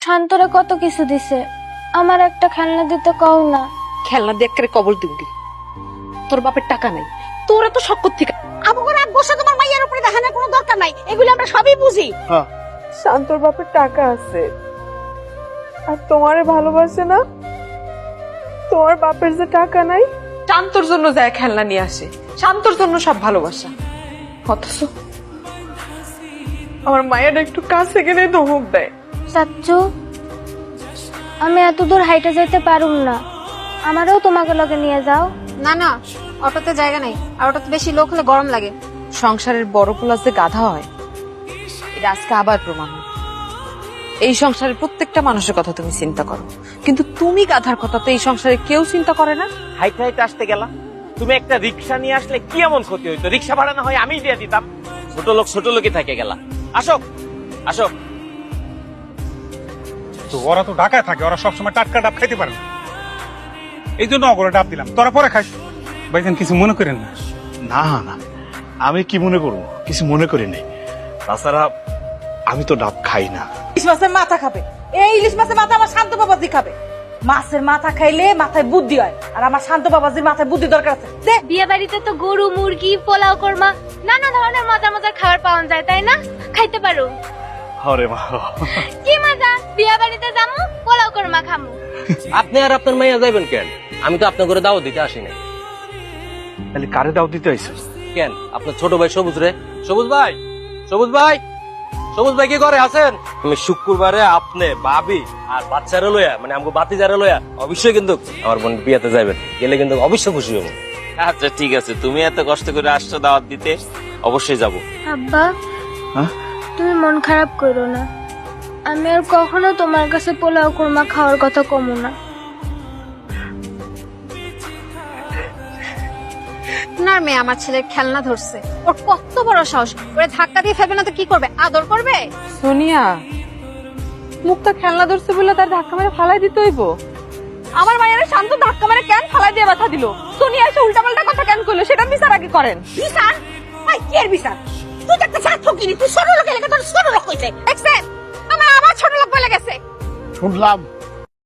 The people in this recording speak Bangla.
শান্তরা কত কিছু দিছে, আমার একটা খেলনা দিতে কও না। খেলনা দিয়ে একেবারে কবল দিবি। তোর বাপের টাকা নাই, তোরা তো শক্কর থেকে আমাকে রাগ বসে তোমার মাইয়ার উপরে দেখানোর কোনো দরকার নাই, এগুলো আমরা সবই বুঝি। শান্তর বাপের টাকা আছে আর তোমারে ভালোবাসে না, তোমার বাপের যে টাকা নাই। শান্তর জন্য যায় খেলনা নিয়ে আসে, শান্তর জন্য সব ভালোবাসা। অথচ আমার মায়ের একটু কাছে গেলে ধমক দেয়। চাচ্চু, আমি এত দূর হাইটে যাইতে পারুম না, আমারও তোমাকে লগে নিয়ে যাও। না না, অটোতে জায়গা নেই, আর অটোতে বেশি লোক হলে গরম লাগে। সংসারের বড় পোলা যে গাধা হয়, এটা আজকে আবার প্রমাণ হলো। এই সংসারের প্রত্যেকটা মানুষের কথা তুমি চিন্তা করো, কিন্তু তুমি গাধার কথা তো এই সংসারে কেউ চিন্তা করে না। হাইটে হাইটে আসতে গেলা, তুমি একটা রিক্সা নিয়ে আসলে কি এমন ক্ষতি হইতো? রিক্সা ভাড়া না হয় আমি দিয়ে দিতাম। ছোট লোকই থাকে গেলা। আসো আসো। তো ওরা তো ঢাকায় থাকে, ওরা সবসময় টাটকা ডাব খাইতে পারে না, এই জন্য অগরে ডাব দিলাম। তোরা পরে খাইস। ভাইজান কিছু মনে করেন না। না না, আমি কি মনে করবো? কিছু মনে করি নাই। তাছাড়া আমি তো ডাব খাই না। ইলিশ মাছের মাথা খাবে, এই ইলিশ মাছের মাথা আমার শান্ত বাবাজি খাবে। মাছের মাথা খাইলে মাথায় বুদ্ধি হয়, আর আমার শান্ত বাবাজির মাথায় বুদ্ধি দরকার আছে। দে। বিয়ে বাড়িতে তো গরু, মুরগি, পোলাও, কোরমা নানা ধরনের মজার মজার খাবার পাওয়া যায়, তাই না? খাইতে পারো। হরে মা, কি মজা, বিয়ে বাড়িতে যামু, পোলাও কোরমা খামু। আপনি আর আপনার মাইয়া যাইবেন কেন? আমি তো আপনার করে দাওয়াত দিতে আসি নাই। তাহলে কারে দাও দিতে আইছো? কেন আপনার ছোট ভাই সবুজ রে? সবুজ ভাই, সবুজ ভাই, সবুজ ভাই কি করে আছেন? আমি শুক্রবারে আপনি ভাবি আর বাচ্চারা লইয়া, মানে আমাকে বাতিজারা লইয়া অবশ্যই কিন্তু আমার বোন বিয়াতে যাবেন। গেলে কিন্তু অবশ্যই খুশি হবো। আচ্ছা ঠিক আছে, তুমি এত কষ্ট করে আসছো দাওয়াত দিতে, অবশ্যই যাব। আব্বা, হ্যাঁ? তুমি মন খারাপ করো না, আমি আর কখনো তোমার কাছে পোলাও কোরমা খাওয়ার কথা কমু না। আপনার মেয়ে আমার ছেলের খেলনা ধরছে, ওর কত বড় সাহস! ওরে ধাক্কা দিয়ে ফেলবে না তো কি করবে? আদর করবে? সোনিয়া, মুখটা খেলনা ধরছে বলে তার ধাক্কা মেরে ফালাই দিতে হইব? আমার মায়ের শান্ত ধাক্কা মেরে কেন ফালাই দিয়ে ব্যথা দিল? সোনিয়া এসে উল্টাপাল্টা কথা কেন করলো সেটা বিচার আগে করেন। বিচার? ভাই কি এর বিচার? তুই তো একটা ছাত্র কিনি, তুই ছোট লোক এলাকা, তোর ছোট লোক হইছে। দেখছেন, আমার আবার ছোট লোক বলে গেছে। শুনলাম